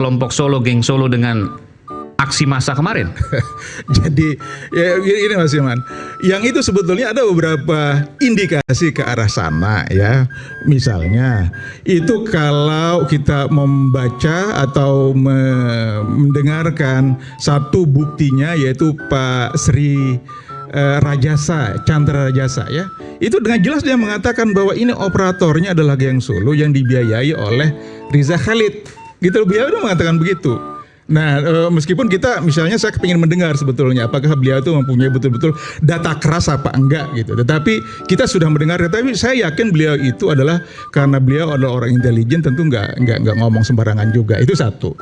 kelompok Solo, geng Solo dengan aksi massa kemarin? Jadi ya ini Mas Iman, yang itu sebetulnya ada beberapa indikasi ke arah sana ya. Misalnya itu kalau kita membaca atau mendengarkan satu buktinya, yaitu Pak Sri Rajasa, Chandra Rajasa ya, itu dengan jelas dia mengatakan bahwa ini operatornya adalah geng Solo yang dibiayai oleh Riza Khalid. Gitu, beliau udah mengatakan begitu. Nah, meskipun kita misalnya saya kepingin mendengar sebetulnya apakah beliau itu mempunyai betul-betul data keras apa enggak gitu. Tetapi kita sudah mendengar, tapi saya yakin beliau itu adalah, karena beliau adalah orang intelijen, tentu enggak ngomong sembarangan juga. Itu satu.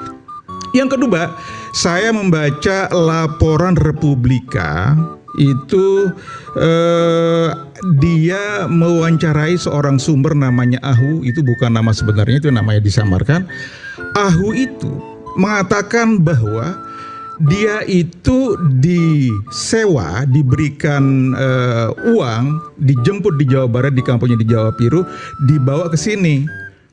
Yang kedua, saya membaca laporan Republika itu, dia mewawancarai seorang sumber namanya Ahu, itu bukan nama sebenarnya, itu namanya disamarkan. Ahu itu mengatakan bahwa dia itu disewa, diberikan uang, dijemput di Jawa Barat, di kampungnya di Jawa Piru, dibawa ke sini.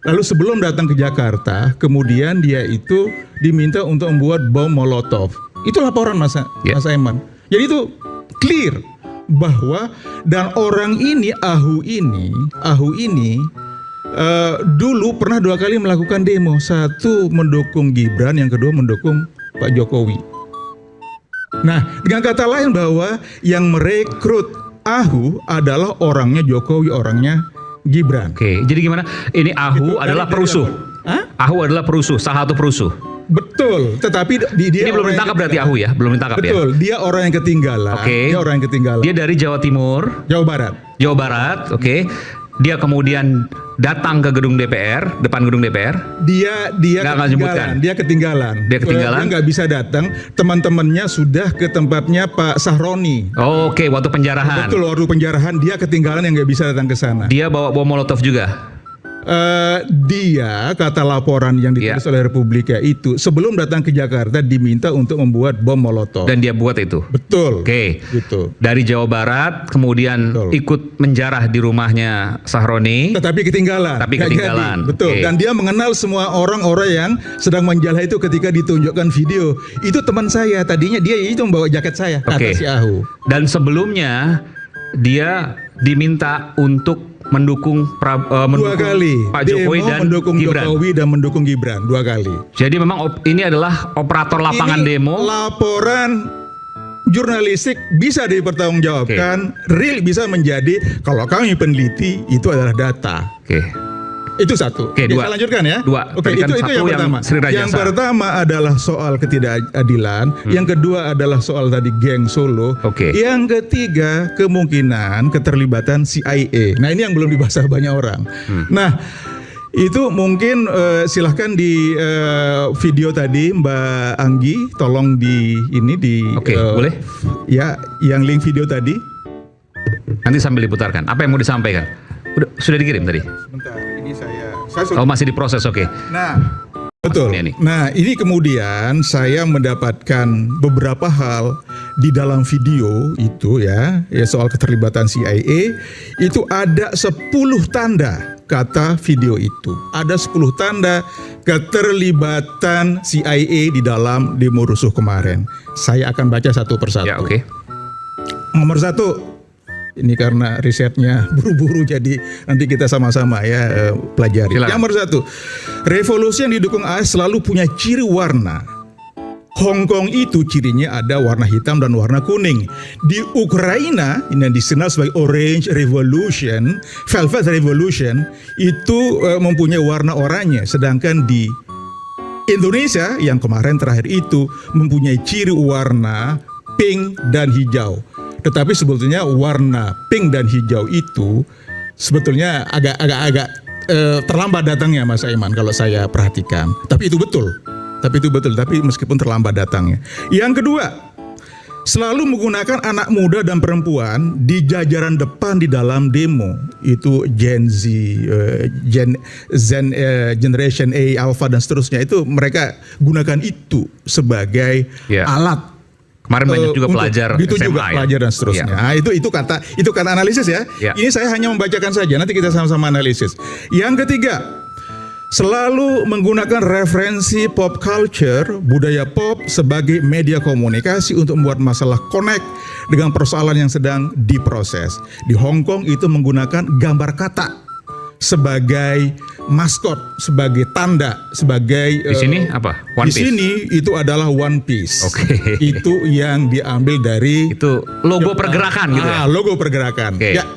Lalu sebelum datang ke Jakarta, kemudian dia itu diminta untuk membuat bom Molotov. Itu laporan Mas Aiman. Jadi itu clear bahwa, dan orang ini Ahu ini dulu pernah 2 kali melakukan demo. Satu mendukung Gibran, yang kedua mendukung Pak Jokowi. Nah, dengan kata lain bahwa yang merekrut Ahu adalah orangnya Jokowi, orangnya Gibran. Oke, jadi gimana? Ini Ahu adalah perusuh. Ahu adalah perusuh, salah satu perusuh. Betul, tetapi dia ini belum ditangkap berarti Ahu ya? Belum ditangkap ya? Betul, dia orang yang ketinggalan. Oke. Dia orang yang ketinggalan. Dia dari Jawa Timur, Jawa Barat. Jawa Barat, oke. Dia kemudian datang ke gedung DPR, depan gedung DPR. Dia ketinggalan. Dia ketinggalan. Dia nggak bisa datang. Teman-temannya sudah ke tempatnya Pak Sahroni. Oh, oke, waktu penjarahan. Betul, waktu penjarahan dia ketinggalan, yang nggak bisa datang ke sana. Dia bawa bom Molotov juga. Dia, kata laporan yang ditulis oleh Republika itu, sebelum datang ke Jakarta diminta untuk membuat bom Molotov. Dan dia buat itu. Betul. Oke. Gitu. Dari Jawa Barat, kemudian ikut menjarah di rumahnya Sahroni. Tetapi ketinggalan. Betul. Dan dia mengenal semua orang-orang yang sedang menjarah itu ketika ditunjukkan video. Itu teman saya. Tadinya dia itu membawa jaket saya. Kata si Ahu. Dan sebelumnya dia diminta untuk mendukung dua kali Pak Jokowi dan mendukung Gibran. Jokowi dan mendukung Gibran 2 kali. Jadi memang ini adalah operator lapangan demo. Laporan jurnalistik bisa dipertanggungjawabkan, real bisa menjadi, kalau kami peneliti itu adalah data. Itu satu. Dua. Saya lanjutkan ya. Oke, itu yang pertama. Yang pertama adalah soal ketidakadilan. Yang kedua adalah soal tadi geng Solo. Yang ketiga kemungkinan keterlibatan CIA. Nah, ini yang belum dibahas banyak orang. Nah, itu mungkin silahkan di video tadi Mbak Anggi, tolong boleh? Ya, yang link video tadi. Nanti sambil diputarkan. Apa yang mau disampaikan? Sudah dikirim tadi? Sebentar, ini saya masih diproses, Nah, betul. Nah, ini kemudian saya mendapatkan beberapa hal di dalam video itu ya soal keterlibatan CIA. Itu ada 10 tanda, kata video itu. Ada 10 tanda keterlibatan CIA di dalam demo rusuh kemarin. Saya akan baca satu persatu. Ya, oke. Nomor 1. Ini karena risetnya buru-buru, jadi nanti kita sama-sama ya pelajari. Yang nomor 1, revolusi yang didukung AS selalu punya ciri warna. Hong Kong itu cirinya ada warna hitam dan warna kuning. Di Ukraina, ini yang dikenal sebagai Orange Revolution, Velvet Revolution, itu mempunyai warna oranye. Sedangkan di Indonesia yang kemarin terakhir itu mempunyai ciri warna pink dan hijau. Tetapi sebetulnya warna pink dan hijau itu sebetulnya agak terlambat datangnya Mas Aiman kalau saya perhatikan. Tapi itu betul. Tapi meskipun terlambat datangnya. Yang kedua, selalu menggunakan anak muda dan perempuan di jajaran depan di dalam demo. Itu Gen Z, Generation A, Alpha dan seterusnya. Itu mereka gunakan itu sebagai alat. Kemarin banyak juga pelajar SMA, pelajar dan seterusnya. Nah, itu kata analisis ya. Ini saya hanya membacakan saja. Nanti kita sama-sama analisis. Yang ketiga, selalu menggunakan referensi pop culture, budaya pop sebagai media komunikasi untuk membuat masalah connect dengan persoalan yang sedang diproses. Di Hong Kong itu menggunakan gambar kata sebagai maskot, sebagai tanda, sebagai Di sini apa? One di Piece. sini itu adalah One Piece. Oke. Itu yang diambil dari Itu logo pergerakan gitu ya. logo pergerakan. Oke. Ya,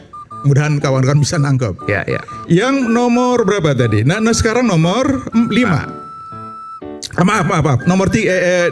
mudahan kawan-kawan bisa nangkep. Ya, ya. Yang nomor berapa tadi? Nah sekarang nomor 5. Maaf.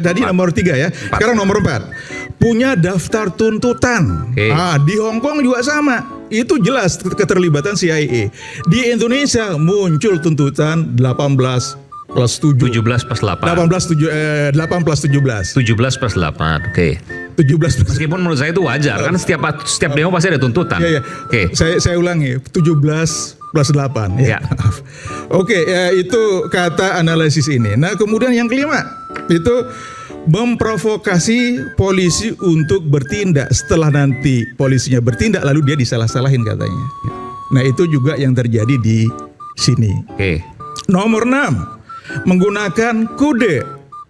Tadi nomor 3 ya. Sekarang nomor 4. Punya daftar tuntutan. Oke. Di Hong Kong juga sama. Itu jelas keterlibatan CIA. Di Indonesia muncul tuntutan 18 plus 7. 17 plus 8. 8 plus 17. 17 plus 8. Oke. 17 plus. Meskipun menurut saya itu wajar kan setiap demo pasti ada tuntutan. Ya. Oke. Saya ulangi, 17 plus 8. Ya. Maaf. Oke, itu kata analisis ini. Nah, kemudian yang kelima itu memprovokasi polisi untuk bertindak. Setelah nanti polisinya bertindak lalu dia disalah-salahin katanya. Nah, itu juga yang terjadi di sini. Oke. Nomor 6, menggunakan kode.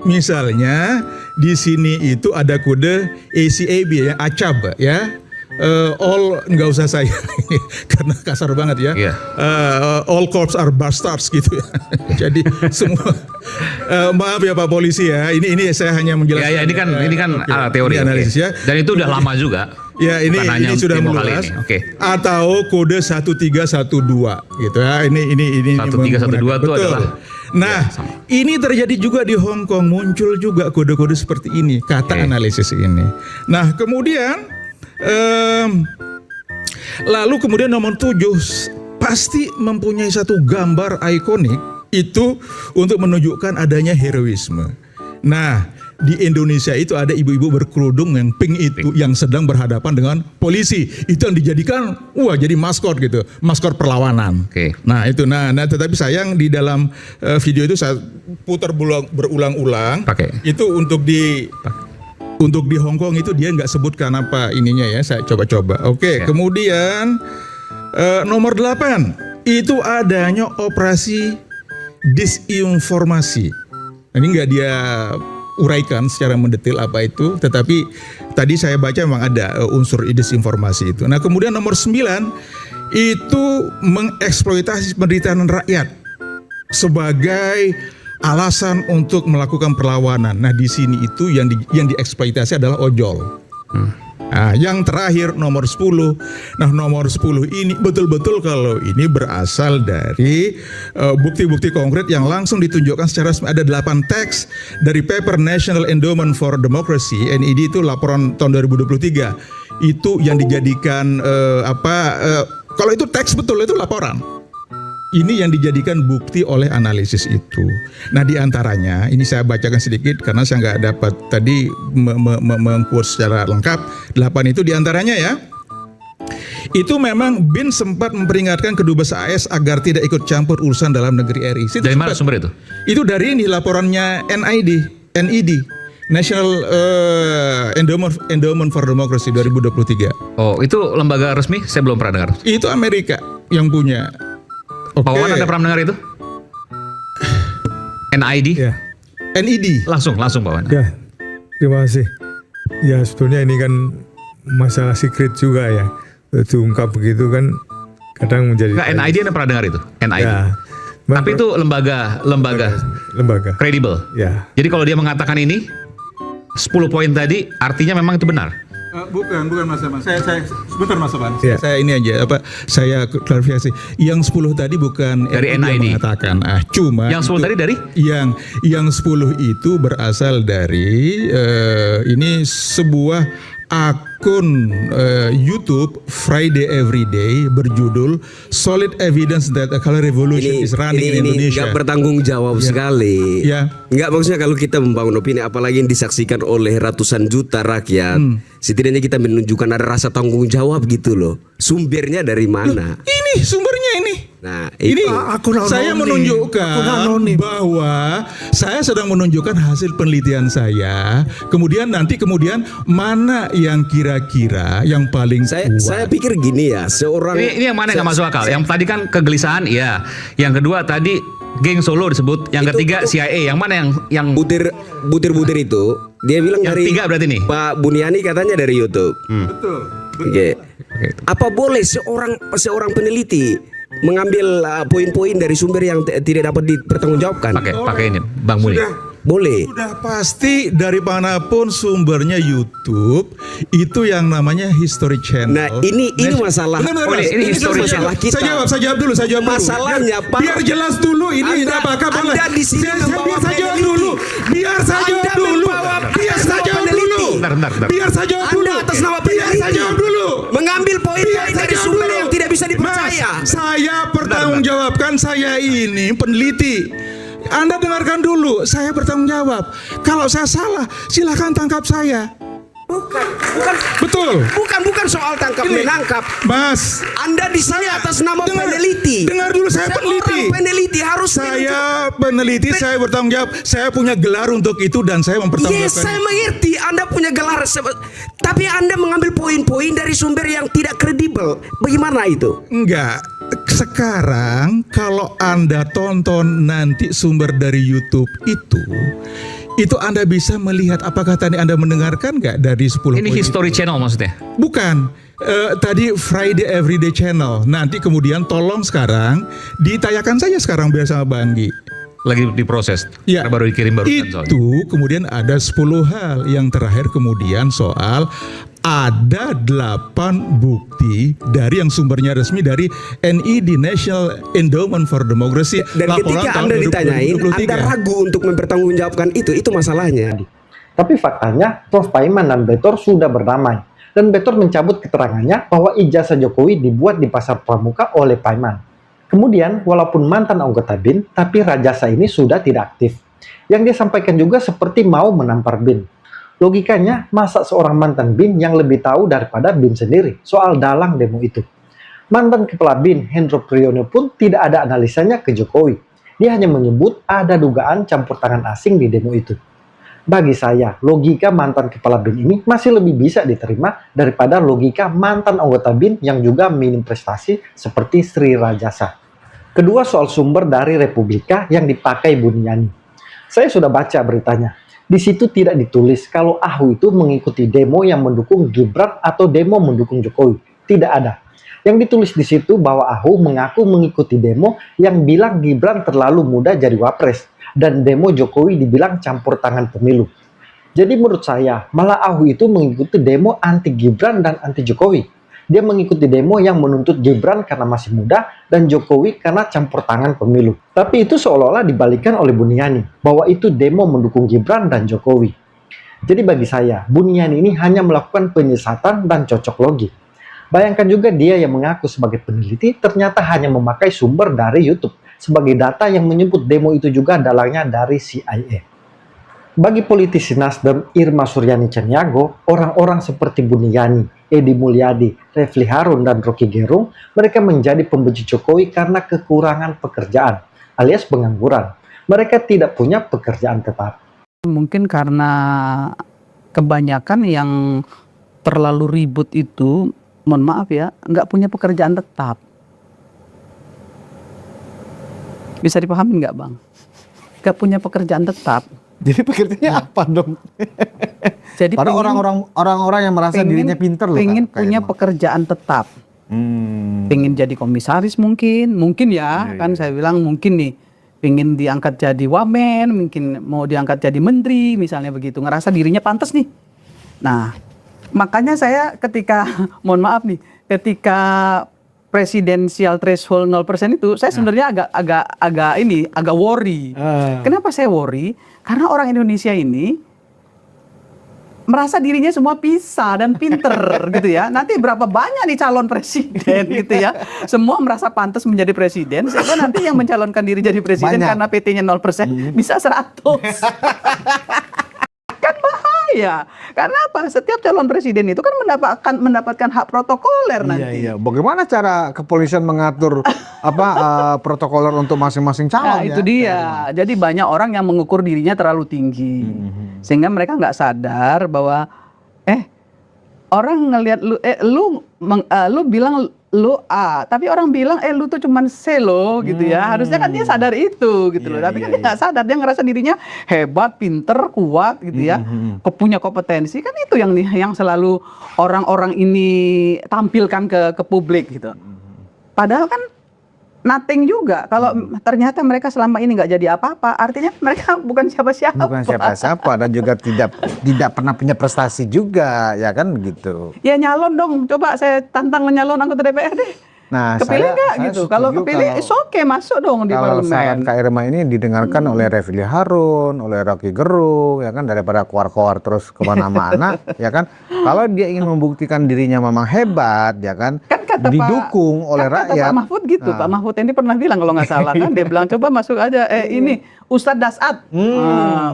Misalnya di sini itu ada kode ACAB ya, ACAB ya. All nggak usah saya karena kasar banget ya. Iya. All cops are bastards gitu ya. Jadi semua maaf ya Pak Polisi ya. Ini saya hanya menjelaskan. Ya, ini kan Oke. teori. Ini analisis Oke. ya. Dan itu udah lama juga. Ya ini Bukan hanya sudah demo kali meluas. ini. Oke. Atau kode 1312 gitu ya. Ini 1312 itu betul. adalah Nah, ini terjadi juga di Hong Kong, muncul juga kode-kode seperti ini, kata Oke. analisis ini. Nah, kemudian lalu kemudian nomor 7 pasti mempunyai satu gambar ikonik itu untuk menunjukkan adanya heroisme. Nah, di Indonesia itu ada ibu-ibu berkerudung yang pink itu yang sedang berhadapan dengan polisi. Itu yang dijadikan jadi maskot gitu, maskot perlawanan. Oke. Nah, itu nah tetapi sayang di dalam video itu saya putar berulang-ulang. Pakai. Itu untuk di Hong Kong itu dia nggak sebutkan apa ininya ya. Saya coba-coba. Oke, Ya. kemudian nomor 8 itu adanya operasi disinformasi. Ini nggak dia uraikan secara mendetail apa itu, tetapi tadi saya baca memang ada unsur disinformasi itu. Nah, kemudian nomor 9 itu mengeksploitasi penderitaan rakyat sebagai alasan untuk melakukan perlawanan. Nah, di sini itu yang dieksploitasi adalah ojol. Nah, yang terakhir nomor 10. Nah, nomor 10 ini betul-betul kalau ini berasal dari bukti-bukti konkret yang langsung ditunjukkan secara resmi. Ada 8 teks dari paper National Endowment for Democracy (NED) itu laporan tahun 2023. Itu yang dijadikan kalau itu teks betul itu laporan. Ini yang dijadikan bukti oleh analisis itu. Nah, diantaranya ini saya bacakan sedikit karena saya nggak dapat tadi meng-quote secara lengkap. 8 itu diantaranya ya. Itu memang BIN sempat memperingatkan kedubes AS agar tidak ikut campur urusan dalam negeri RI. Dari mana sumber itu? Itu dari ini laporannya NED, National Endowment for Democracy 2023. Oh, itu lembaga resmi? Saya belum pernah dengar. Itu Amerika yang punya. Pak Wawan ada pernah mendengar itu? NID? Ya, NED. Langsung Pak Wawan. ya, terima kasih. Ya sebetulnya ini kan masalah secret juga ya. Diungkap begitu kan kadang menjadi. Nggak, NID Anda pernah dengar itu? NID. Ya, Tapi itu lembaga kredibel. Ya, Jadi kalau dia mengatakan ini 10 poin tadi artinya memang itu benar. Bukan Mas Aban. Saya sebentar Mas Aban. Ya. Saya ini aja saya klarifikasi. Yang 10 tadi bukan Dari NID yang NID. mengatakan. Cuma Yang 10 itu- tadi dari? yang 10 itu berasal dari ini sebuah akun YouTube Friday Everyday berjudul Solid Evidence That a Color Revolution is Running in Indonesia. Nggak bertanggung jawab sekali. Ya. Nggak, maksudnya kalau kita membangun opini, apalagi yang disaksikan oleh ratusan juta rakyat, setidaknya kita menunjukkan ada rasa tanggung jawab gitu loh. Sumbernya dari mana? Ini sumbernya ini. Nah, Ini itu. akun anonim. saya menunjukkan Akun anonim. bahwa saya sedang menunjukkan hasil penelitian saya. Kemudian mana yang kira-kira yang paling kuat. Saya pikir gini ya, seorang Ini yang mana nggak masuk akal? Yang tadi kan kegelisahan, iya. Yang kedua tadi geng Solo disebut, yang ketiga CIA. Yang mana yang Butir-butir itu dia bilang Yang dari tiga berarti nih? Pak Buniani katanya dari YouTube. Betul. Oke. Apa boleh seorang peneliti mengambil poin-poin dari sumber yang tidak dapat dipertanggungjawabkan? pakai ini Bang Muni. Boleh. Sudah pasti dari manapun sumbernya YouTube itu yang namanya History Channel. Nah, ini masalah. Benar, Oh, ini history masalah kita. Saya jawab dulu. Masalahnya, Pak. Biar jelas dulu ini apakah boleh. Anda di sini Biar saya jawab dulu. Biar saya jawab dulu. Biar saya jawab dulu. Bentar. Biar saya jawab dulu. Anda atas nama Biar saya peneliti jawab dulu. mengambil poin-poin dari sumber yang tidak bisa dipercaya. Mas, saya bertanggungjawabkan, saya ini peneliti. Anda dengarkan dulu, saya bertanggung jawab. Kalau saya salah, silahkan tangkap saya. Bukan Betul. bukan soal tangkap Ini, menangkap. Mas, Anda di sini atas nama peneliti. dengar dulu, saya peneliti. Seorang peneliti harus Saya peneliti, saya bertanggung jawab. Saya punya gelar untuk itu dan saya Yes, mempertanggungjawabkan. saya mengerti Anda punya gelar, tapi Anda mengambil poin-poin dari sumber yang tidak kredibel. Bagaimana itu? Enggak. Sekarang kalau Anda tonton nanti sumber dari YouTube itu Anda bisa melihat apakah tadi Anda mendengarkan nggak dari 10 Ini poin History itu? Channel maksudnya. Bukan. Tadi Friday Everyday Channel. Nanti kemudian tolong sekarang ditayangkan saja sekarang biar sama Bang Anggi. Lagi diproses. Ya, Karena baru dikirim barusan soalnya. itu kemudian ada 10 hal. Yang terakhir kemudian soal ada 8 bukti dari yang sumbernya resmi dari NED National Endowment for Democracy. Dan ketika Anda ditanyain, Anda ragu untuk mempertanggungjawabkan itu masalahnya. Tapi faktanya, Prof. Paiman dan Betor sudah berdamai. Dan Betor mencabut keterangannya bahwa ijazah Jokowi dibuat di Pasar Pramuka oleh Paiman. Kemudian, walaupun mantan anggota BIN, tapi Rajasa ini sudah tidak aktif. Yang dia sampaikan juga seperti mau menampar BIN. Logikanya, masa seorang mantan BIN yang lebih tahu daripada BIN sendiri soal dalang demo itu? Mantan Kepala BIN, Hendro Priyono pun tidak ada analisanya ke Jokowi. Dia hanya menyebut ada dugaan campur tangan asing di demo itu. Bagi saya, logika mantan Kepala BIN ini masih lebih bisa diterima daripada logika mantan anggota BIN yang juga minim prestasi seperti Sri Rajasa. Kedua, soal sumber dari Republika yang dipakai Buniani. Saya sudah baca beritanya. Di situ tidak ditulis kalau Ahu itu mengikuti demo yang mendukung Gibran atau demo mendukung Jokowi. Tidak ada. Yang ditulis di situ bahwa Ahu mengaku mengikuti demo yang bilang Gibran terlalu muda jadi wapres dan demo Jokowi dibilang campur tangan pemilu. Jadi menurut saya, malah Ahu itu mengikuti demo anti Gibran dan anti Jokowi. Dia mengikuti demo yang menuntut Gibran karena masih muda dan Jokowi karena campur tangan pemilu. Tapi itu seolah-olah dibalikan oleh Buniani, bahwa itu demo mendukung Gibran dan Jokowi. Jadi bagi saya, Buniani ini hanya melakukan penyesatan dan cocok logi. Bayangkan juga dia yang mengaku sebagai peneliti ternyata hanya memakai sumber dari YouTube sebagai data yang menyebut demo itu juga dalangnya dari CIA. Bagi politisi Nasdem, Irma Suryani Caniago, orang-orang seperti Buniani, Edi Mulyadi, Refli Harun, dan Rocky Gerung, mereka menjadi pembenci Jokowi karena kekurangan pekerjaan, alias pengangguran. Mereka tidak punya pekerjaan tetap. Mungkin karena kebanyakan yang terlalu ribut itu, mohon maaf ya, nggak punya pekerjaan tetap. Bisa dipahami nggak, Bang? Nggak punya pekerjaan tetap. Jadi pekerjaannya apa dong? Jadi Pada orang-orang yang merasa dirinya pinter loh. pengen Kak, punya Irma. pekerjaan tetap. Pengen jadi komisaris mungkin ya, kan saya bilang mungkin nih, pengen diangkat jadi wamen, mungkin mau diangkat jadi menteri, misalnya begitu, ngerasa dirinya pantas nih. Nah, makanya saya ketika, mohon maaf nih, ketika presidensial threshold 0% itu, saya sebenarnya agak worry. Kenapa saya worry? Karena orang Indonesia ini merasa dirinya semua bisa dan pinter gitu ya. Nanti berapa banyak nih calon presiden gitu ya. Semua merasa pantas menjadi presiden. Siapa nanti yang mencalonkan diri jadi presiden Banyak. karena PT-nya 0% bisa 100. Kan bahaya. Karena apa? Setiap calon presiden itu kan mendapatkan hak protokoler nanti. Iya. Bagaimana cara kepolisian mengatur protokoler untuk masing-masing calon? Nah, itu dia. Jadi banyak orang yang mengukur dirinya terlalu tinggi. Sehingga mereka nggak sadar bahwa orang ngelihat lu bilang lu A, tapi orang bilang lu tuh cuman C loh gitu ya. Harusnya kan dia sadar itu gitu loh. Tapi kan dia nggak sadar, dia ngerasa dirinya hebat, pinter, kuat gitu ya. Punya kompetensi, kan itu yang selalu orang-orang ini tampilkan ke publik gitu. Padahal kan nothing juga. Kalau ternyata mereka selama ini nggak jadi apa-apa, artinya mereka bukan siapa-siapa. Bukan siapa-siapa dan juga tidak pernah punya prestasi juga, ya kan begitu. Ya nyalon dong, coba saya tantang nyalon anggota DPR deh. Nah, kepilih nggak saya gitu? setuju Kalau kepilih, oke masuk dong di kalau saran parlemen. Kak Irma ini didengarkan oleh Refli Harun, oleh Rocky Gerung, ya kan, daripada keluar-keluar terus kemana-mana, ya kan. Kalau dia ingin membuktikan dirinya memang hebat, ya kan, Kata didukung oleh kata rakyat. Pak Mahfud gitu, Pak Mahfud ini pernah bilang kalau nggak salah kan, dia bilang coba masuk aja. Ini Ustadz Dasat,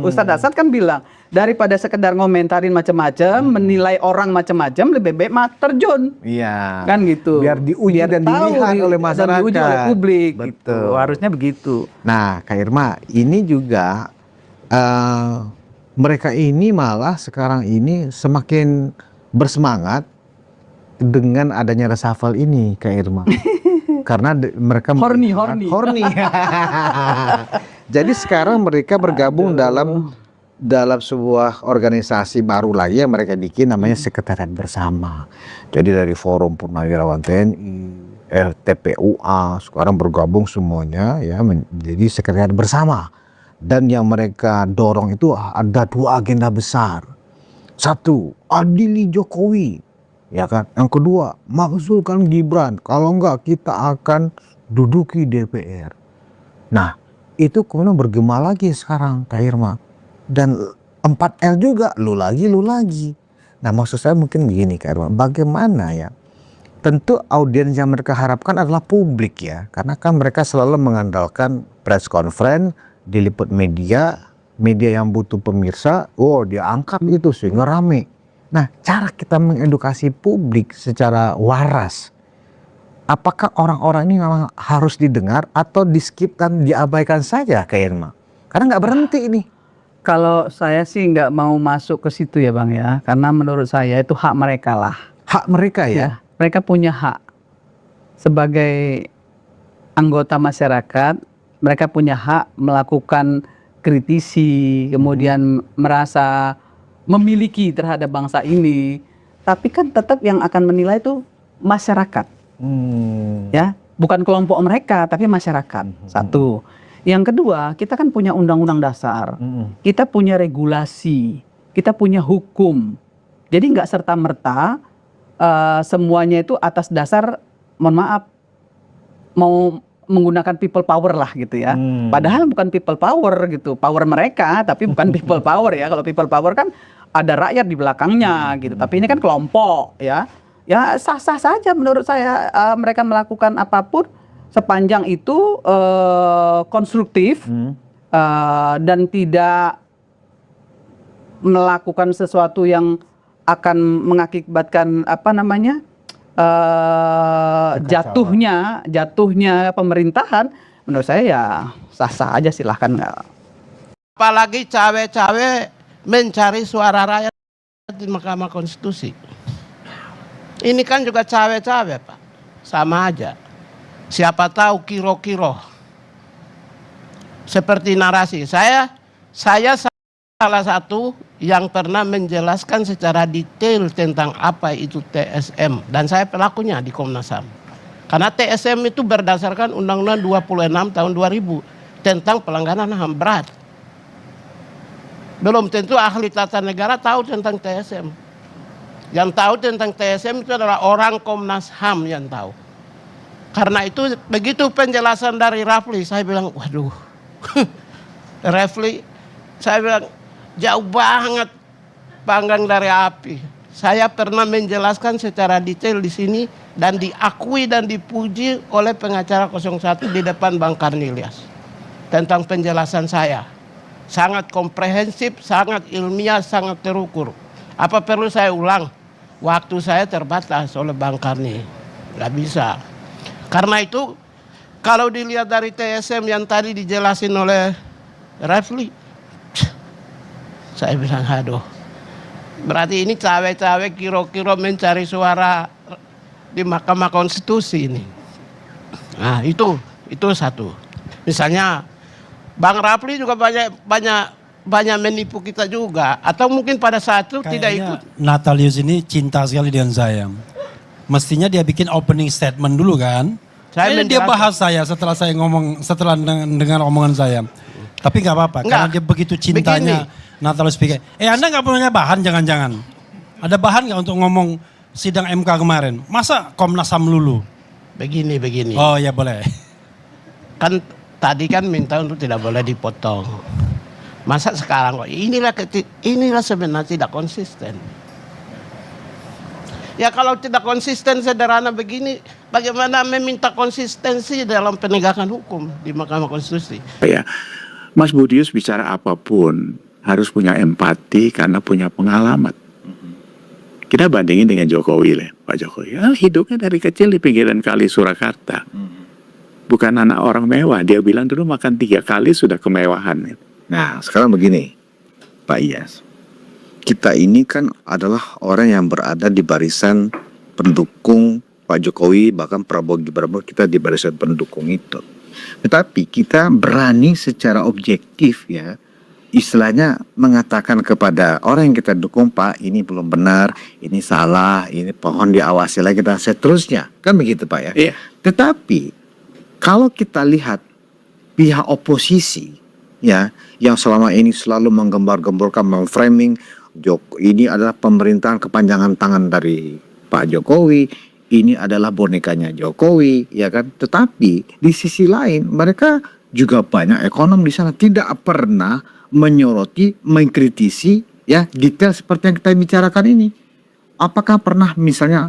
Ustadz Dasat kan bilang daripada sekedar ngomentarin macam-macam, menilai orang macam-macam, lebih baik terjun. Iya. Kan gitu. Biar diuji dan tahu, dilihat oleh dan masyarakat. diuji oleh publik. Betul. Gitu. Harusnya begitu. Nah, Kak Irma, ini juga mereka ini malah sekarang ini semakin bersemangat dengan adanya reshuffle ini, Kak Irma. Karena mereka Horny. Jadi sekarang mereka bergabung dalam sebuah organisasi baru lagi yang mereka bikin, namanya Sekretariat Bersama. Jadi dari Forum Purnawirawan TNI, TPUA, sekarang bergabung semuanya ya menjadi Sekretariat Bersama. Dan yang mereka dorong itu ada 2 agenda besar. 1, adili Jokowi, ya kan. Yang kedua, makzulkan Gibran. Kalau enggak kita akan duduki DPR. Nah, itu kemudian bergema lagi sekarang, Kak Irma. Dan 4L juga, lu lagi. Nah, maksud saya mungkin begini, Kak Irma, bagaimana ya? Tentu audiens yang mereka harapkan adalah publik ya, karena kan mereka selalu mengandalkan press conference, diliput media yang butuh pemirsa, dia angkat itu sehingga rame. Nah, cara kita mengedukasi publik secara waras, apakah orang-orang ini memang harus didengar atau di-skip dan diabaikan saja, Kak Irma? Karena nggak berhenti ini. Kalau saya sih nggak mau masuk ke situ ya Bang ya, karena menurut saya itu hak mereka lah. Hak mereka ya? Mereka punya hak sebagai anggota masyarakat. Mereka punya hak melakukan kritisi, kemudian merasa memiliki terhadap bangsa ini. Tapi kan tetap yang akan menilai itu masyarakat, ya, bukan kelompok mereka, tapi masyarakat. 1. Yang kedua, kita kan punya undang-undang dasar, kita punya regulasi, kita punya hukum. Jadi nggak serta-merta semuanya itu atas dasar, mohon maaf, mau menggunakan people power lah gitu ya. Padahal bukan people power gitu, power mereka, tapi bukan people power ya. Kalau people power kan ada rakyat di belakangnya gitu. Tapi ini kan kelompok ya. Ya sah-sah saja menurut saya mereka melakukan apapun sepanjang itu konstruktif dan tidak melakukan sesuatu yang akan mengakibatkan jatuhnya pemerintahan. Menurut saya ya sah-sah aja, silahkan. Apalagi cawe-cawe mencari suara rakyat di Mahkamah Konstitusi. Ini kan juga cawe-cawe Pak, sama aja. Siapa tahu kiro-kiro. Seperti narasi saya salah satu yang pernah menjelaskan secara detail tentang apa itu TSM, dan saya pelakunya di Komnas HAM. Karena TSM itu berdasarkan Undang-Undang 26 tahun 2000 tentang pelanggaran HAM berat. Belum tentu ahli tata negara tahu tentang TSM. Yang tahu tentang TSM itu adalah orang Komnas HAM yang tahu. Karena itu begitu penjelasan dari Rafli, saya bilang waduh. Rafli, saya bilang jauh banget panggang dari api. Saya pernah menjelaskan secara detail di sini dan diakui dan dipuji oleh pengacara 01 di depan Bang Karnilias tentang penjelasan saya. Sangat komprehensif, sangat ilmiah, sangat terukur. Apa perlu saya ulang? Waktu saya terbatas oleh Bang Karni. Nggak bisa. Karena itu kalau dilihat dari TSM yang tadi dijelasin oleh Rafli, saya bilang aduh, Berarti ini cawe-cawe kira-kira mencari suara di Mahkamah Konstitusi ini. Nah, itu satu. Misalnya Bang Rapli juga banyak menipu kita juga, atau mungkin pada saat itu tidak ikut. Natalius ini cinta sekali dengan saya. Mestinya dia bikin opening statement dulu kan. Dia bahas saya setelah saya ngomong, setelah dengar omongan saya. Tapi nggak apa-apa, karena dia begitu cintanya. Natalius pikir, Anda nggak punya bahan jangan-jangan? Ada bahan nggak untuk ngomong sidang MK kemarin? Masa Komnas HAM lulu? Begini. Oh ya boleh. Kan tadi kan minta untuk tidak boleh dipotong. Masa sekarang kok inilah sebenarnya tidak konsisten. Ya kalau tidak konsisten sederhana begini, bagaimana meminta konsistensi dalam penegakan hukum di Mahkamah Konstitusi? Ya, Mas Budius bicara apapun harus punya empati karena punya pengalaman. Kita bandingin dengan Jokowi lah, Pak Jokowi. Hidupnya dari kecil di pinggiran kali Surakarta. Bukan anak orang mewah. Dia bilang dulu makan 3 kali sudah kemewahan. Nah, sekarang begini, Pak Iyas. Kita ini kan adalah orang yang berada di barisan pendukung Pak Jokowi, bahkan Prabowo Gibran, kita di barisan pendukung itu. Tetapi kita berani secara objektif ya, istilahnya mengatakan kepada orang yang kita dukung, Pak ini belum benar, ini salah, ini pohon diawasi lagi dan seterusnya. Kan begitu Pak ya? Iya. Tetapi kalau kita lihat pihak oposisi ya, yang selama ini selalu menggembar-gemborkan, memframing ini adalah pemerintahan kepanjangan tangan dari Pak Jokowi, ini adalah bonekanya Jokowi, ya kan? Tetapi di sisi lain mereka juga banyak ekonom di sana tidak pernah menyoroti, mengkritisi ya detail seperti yang kita bicarakan ini. Apakah pernah misalnya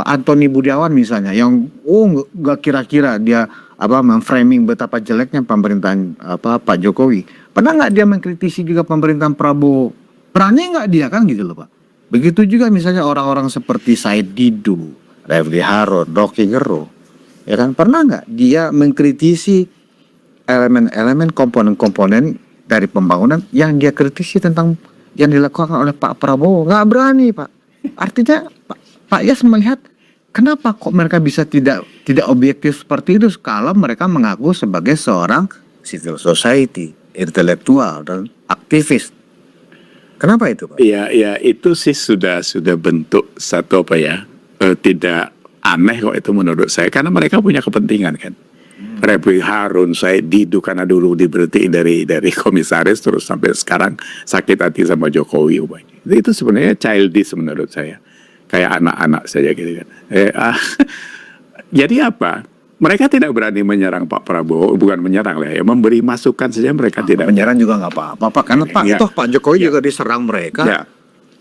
Antoni Budiawan misalnya yang nggak kira-kira dia memframing betapa jeleknya pemerintahan Pak Jokowi. Pernah nggak dia mengkritisi juga pemerintahan Prabowo? Berani nggak dia kan gitu loh Pak. Begitu juga misalnya orang-orang seperti Said Didu, Refli Harun, Rocky Gerung, ya kan pernah nggak dia mengkritisi elemen-elemen komponen-komponen dari pembangunan yang dia kritisi tentang yang dilakukan oleh Pak Prabowo? Nggak berani Pak. Artinya Pak Iyas melihat kenapa kok mereka bisa tidak objektif seperti itu kalau mereka mengaku sebagai seorang civil society, intelektual dan aktivis. Kenapa itu Pak? Ya itu sih sudah bentuk satu tidak aneh kok itu menurut saya karena mereka punya kepentingan kan. Refli Harun, Said Didu karena dulu diberhentiin dari komisaris terus sampai sekarang sakit hati sama Jokowi. Itu sebenarnya childish menurut saya. Kayak anak-anak saja gitu kan. Jadi apa? Mereka tidak berani menyerang Pak Prabowo, bukan menyerang lah ya, memberi masukan saja mereka tidak. Menyerang juga nggak apa-apa, karena Pak Jokowi juga diserang mereka. Ya.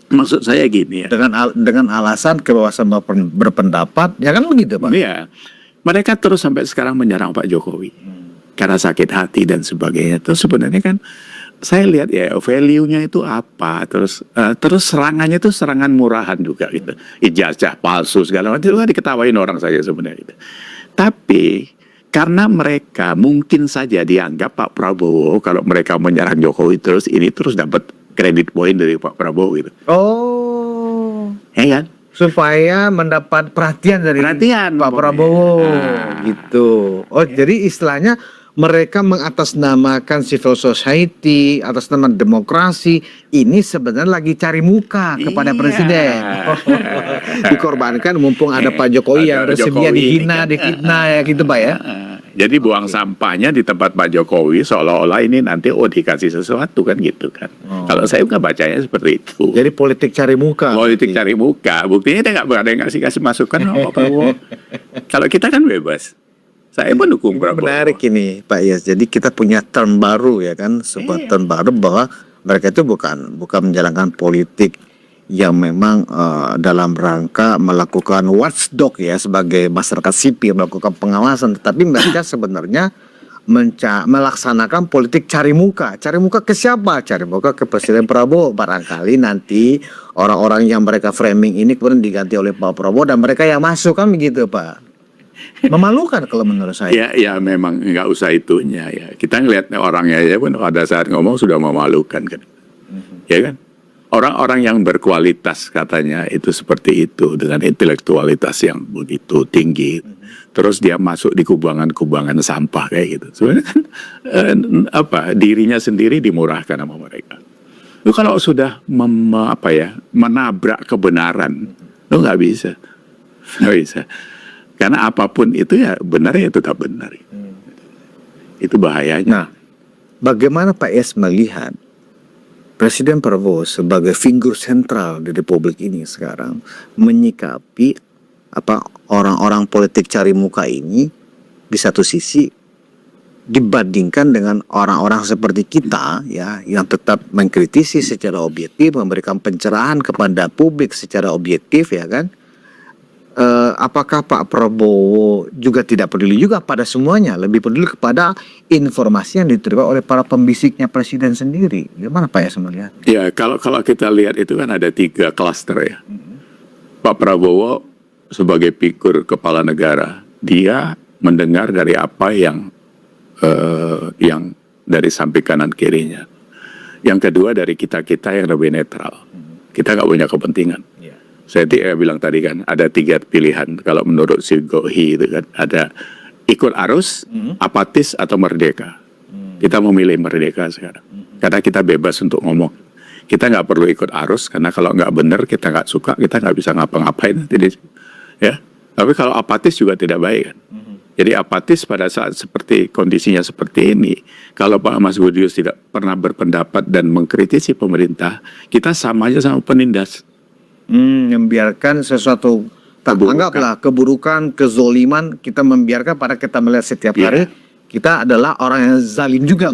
Maksud saya gini ya. Dengan alasan kebebasan berpendapat, ya kan begitu Pak? Iya. Mereka terus sampai sekarang menyerang Pak Jokowi karena sakit hati dan sebagainya. Terus sebenarnya kan saya lihat ya value-nya itu apa, terus serangannya itu serangan murahan juga gitu, ijazah palsu segala macam itu kan diketawain orang saja sebenarnya gitu. Tapi karena mereka mungkin saja dianggap Pak Prabowo kalau mereka menyerang Jokowi terus ini terus dapat kredit poin dari Pak Prabowo gitu. Oh, ya kan? Supaya mendapat perhatian dari Pak Prabowo gitu. Oh, jadi istilahnya mereka mengatasnamakan civil society, atas nama demokrasi, ini sebenarnya lagi cari muka kepada presiden. Dikorbankan mumpung ada Pak Jokowi yang resminya dihina, difitnah ya gitu Pak ya. Jadi buang sampahnya di tempat Pak Jokowi seolah-olah ini nanti dikasih sesuatu kan gitu kan. Kalau saya nggak bacanya seperti itu. Jadi politik cari muka. Politik cari muka. Buktinya dia nggak ada yang kasih masukan sama Pak Prabowo. Kalau kita kan bebas. Saya pun dukung Prabowo. Menarik ini Pak Iyas. Jadi kita punya term baru ya kan, sebuah term baru bahwa mereka itu bukan menjalankan politik yang memang dalam rangka melakukan watchdog ya sebagai masyarakat sipil melakukan pengawasan, tetapi mereka sebenarnya melaksanakan politik cari muka. Cari muka ke siapa? Cari muka ke Presiden Prabowo. Barangkali nanti orang-orang yang mereka framing ini kemudian diganti oleh Pak Prabowo dan mereka yang masuk kan begitu Pak. Memalukan kalau menurut saya. Ya memang nggak usah itunya ya. Kita ngelihat orangnya aja pun pada saat ngomong sudah memalukan kan. Ya kan? orang-orang yang berkualitas katanya itu seperti itu dengan intelektualitas yang begitu tinggi. Terus dia masuk di kubangan-kubangan sampah kayak gitu. Sebenarnya kan dirinya sendiri dimurahkan sama mereka. Lu kalau sudah menabrak kebenaran, lu nggak bisa. Karena apapun itu ya benarnya tetap benar. Itu bahayanya. Nah, bagaimana Pak Yes melihat Presiden Prabowo sebagai figur sentral di Republik ini sekarang menyikapi orang-orang politik cari muka ini di satu sisi dibandingkan dengan orang-orang seperti kita ya yang tetap mengkritisi secara objektif, memberikan pencerahan kepada publik secara objektif ya kan. Apakah Pak Prabowo juga tidak peduli juga pada semuanya, lebih peduli kepada informasi yang diterima oleh para pembisiknya presiden sendiri? Gimana Pak Yes melihat? Ya kalau kita lihat itu kan ada 3 klaster ya. Pak Prabowo sebagai figur kepala negara, dia mendengar dari apa yang dari samping kanan kirinya. Yang kedua dari kita-kita yang lebih netral. Kita nggak punya kepentingan. Saya bilang tadi kan ada 3 pilihan. Kalau menurut si Gohi itu kan ada ikut arus, apatis atau merdeka. Kita memilih merdeka sekarang. Karena kita bebas untuk ngomong. Kita nggak perlu ikut arus karena kalau nggak benar kita nggak suka, kita nggak bisa ngapa-ngapain. Ya, tapi kalau apatis juga tidak baik kan. Jadi apatis pada saat seperti kondisinya seperti ini, kalau Pak Mas Budius tidak pernah berpendapat dan mengkritisi pemerintah, kita sama aja sama penindas. Membiarkan sesuatu, anggaplah keburukan, kezoliman, kita membiarkan pada kita melihat setiap hari, kita adalah orang yang zalim juga.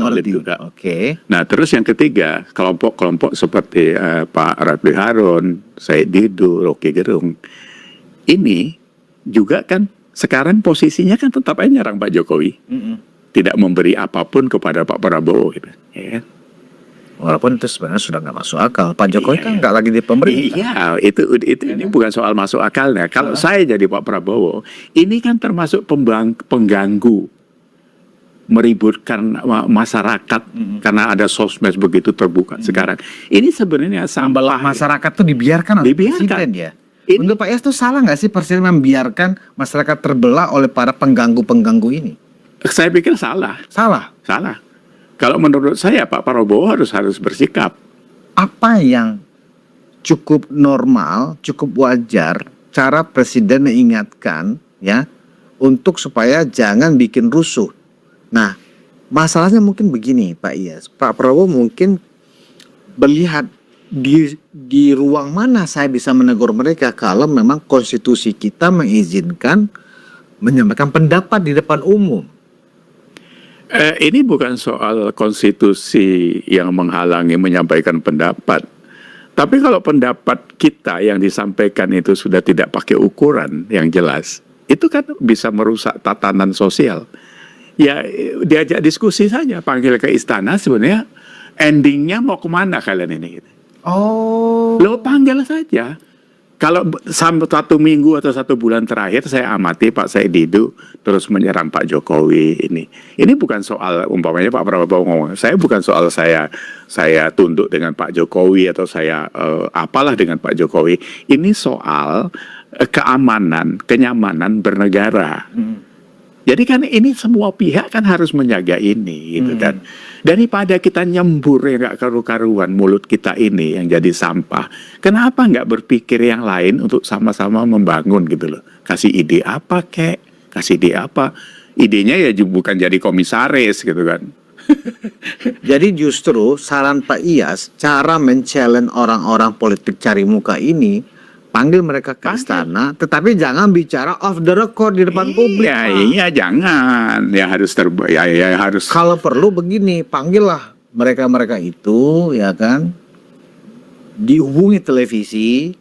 Oke. Nah terus yang ketiga, kelompok-kelompok seperti Pak Refli Harun, Said Didu, Rocky Gerung, ini juga kan sekarang posisinya kan tetap aja nyerang Pak Jokowi, tidak memberi apapun kepada Pak Prabowo, gitu. Ya. Walaupun itu sebenarnya sudah nggak masuk akal. Pak Jokowi kan nggak lagi di pemerintah. Iya, itu ini bukan soal masuk akalnya. Kalau saya jadi Pak Prabowo, ini kan termasuk pengganggu, meributkan masyarakat karena ada sosmed begitu terbuka sekarang. Ini sebenarnya sampah masyarakat tuh dibiarkan oleh presiden ya. Menurut Pak Yes itu salah nggak sih presiden membiarkan masyarakat terbelah oleh para pengganggu-pengganggu ini? Saya pikir salah. Salah. Kalau menurut saya Pak Prabowo harus bersikap. Apa yang cukup normal, cukup wajar cara presiden mengingatkan ya untuk supaya jangan bikin rusuh. Nah, masalahnya mungkin begini Pak Yes. Pak Prabowo mungkin melihat di ruang mana saya bisa menegur mereka kalau memang konstitusi kita mengizinkan menyampaikan pendapat di depan umum. Ini bukan soal konstitusi yang menghalangi menyampaikan pendapat. Tapi kalau pendapat kita yang disampaikan itu sudah tidak pakai ukuran yang jelas, itu kan bisa merusak tatanan sosial. Ya diajak diskusi saja, panggil ke istana, sebenarnya endingnya mau kemana kalian ini? Gitu. Lo panggil saja. Kalau sampai 1 minggu atau 1 bulan terakhir saya amati Pak Said Didu terus menyerang Pak Jokowi ini. Ini bukan soal umpamanya Pak Prabowo ngomong. Saya bukan soal saya tunduk dengan Pak Jokowi atau saya apalah dengan Pak Jokowi. Ini soal keamanan, kenyamanan bernegara. Jadi kan ini semua pihak kan harus menjaga ini gitu kan. Daripada kita nyembur yang nggak karu-karuan mulut kita ini yang jadi sampah, kenapa nggak berpikir yang lain untuk sama-sama membangun gitu loh. Kasih ide apa kasih ide apa. Idenya ya bukan jadi komisaris gitu kan. Jadi justru saran Pak Iyas, cara men-challenge orang-orang politik cari muka ini, panggil mereka ke istana, tetapi jangan bicara off the record di depan publik. Iya, jangan. Ya harus harus. Kalau perlu begini, panggillah mereka-mereka itu, ya kan, dihubungi televisi,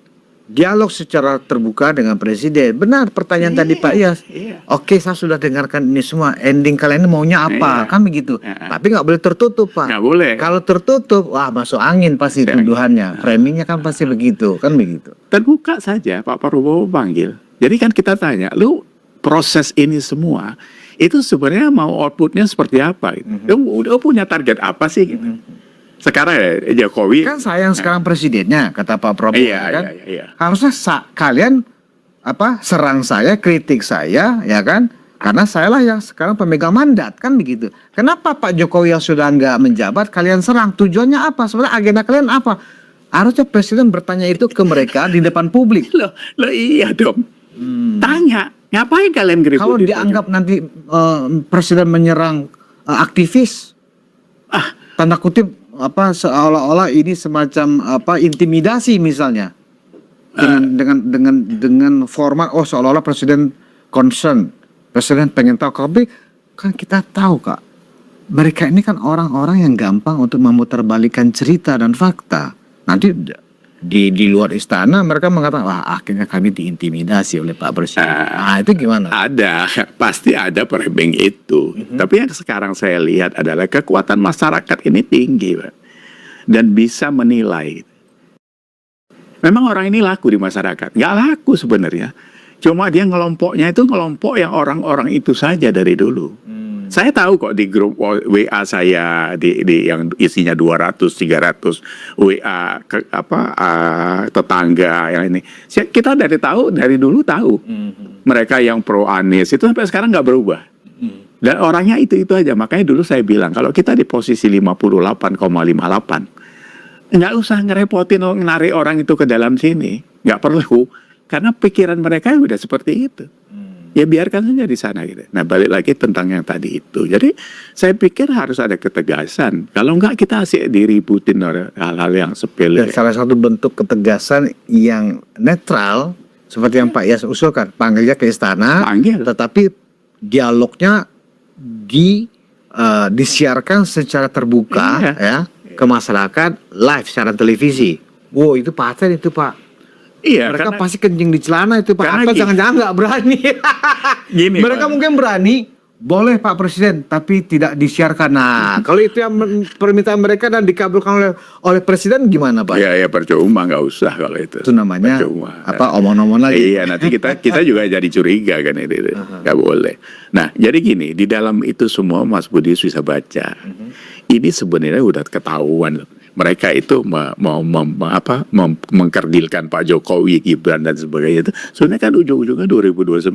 dialog secara terbuka dengan presiden. Benar pertanyaan tadi Pak Iyas. Oke, saya sudah dengarkan ini semua. Ending kalian ini maunya apa? Kan begitu. Tapi nggak boleh tertutup Pak. Nggak boleh. Kalau tertutup, wah masuk angin pasti tuduhannya. Framingnya kan pasti begitu. Kan begitu. Terbuka saja Pak Prabowo panggil. Jadi kan kita tanya, lu proses ini semua itu sebenarnya mau outputnya seperti apa? Gitu. Lu punya target apa sih? Gitu. Sekarang ya Jokowi Kan saya yang sekarang presidennya, kata Pak Prabowo. Iya, kan? iya. Harusnya kalian serang saya, kritik saya, ya kan? Karena saya lah yang sekarang pemegang mandat, kan begitu. Kenapa Pak Jokowi yang sudah nggak menjabat kalian serang? Tujuannya apa? Sebenarnya agenda kalian apa? Harusnya presiden bertanya itu ke mereka di depan publik. Loh iya dong. Tanya, ngapain kalian ngeributin? Kalau dianggap nanti presiden menyerang aktivis, tanda kutip seolah-olah ini semacam intimidasi misalnya, dengan format seolah-olah presiden concern, presiden pengen tahu. Tapi kan kita tahu Kak, mereka ini kan orang-orang yang gampang untuk memutarbalikkan cerita dan fakta. Nanti di luar istana mereka mengatakan, wah akhirnya kami diintimidasi oleh Pak Presiden. Itu gimana? Ada, pasti ada framing itu. Tapi yang sekarang saya lihat adalah kekuatan masyarakat ini tinggi, Pak. Dan bisa menilai. Memang orang ini laku di masyarakat. Nggak laku sebenarnya. Cuma dia ngelompoknya itu ngelompok yang orang-orang itu saja dari dulu. Saya tahu kok di grup WA saya di yang isinya 200-300 WA tetangga yang ini. Kita dari dulu tahu. Mereka yang pro Anies itu sampai sekarang nggak berubah. Dan orangnya itu aja. Makanya dulu saya bilang kalau kita di posisi 58,58, nggak usah ngerepotin narik orang itu ke dalam sini. Nggak perlu. Karena pikiran mereka udah seperti itu. Ya biarkan saja di sana gitu. Nah balik lagi tentang yang tadi itu. Jadi saya pikir harus ada ketegasan. Kalau enggak kita asik diributin hal-hal yang sepele. Dan salah satu bentuk ketegasan yang netral seperti yang Pak Yas usulkan, panggilnya ke istana, tetapi dialognya disiarkan secara terbuka ya ke masyarakat live secara televisi. Wow itu paten itu Pak. Iya, mereka karena, pasti kencing di celana itu Pak. Atau jangan-jangan nggak berani. Gini, mereka Pak. mungkin berani. Boleh Pak Presiden, tapi tidak disiarkan. Nah, kalau itu yang permintaan mereka dan dikabulkan oleh Presiden gimana Pak? Ya percuma, nggak usah kalau itu. Itu namanya percuma. Omong-omong lagi. Iya, nanti kita juga jadi curiga kan itu. Nggak boleh. Nah, jadi gini, di dalam itu semua Mas Budi bisa baca. Ini sebenarnya udah ketahuan loh. Mereka itu mengkerdilkan Pak Jokowi, Gibran dan sebagainya itu sebenarnya kan ujung-ujungnya 2029.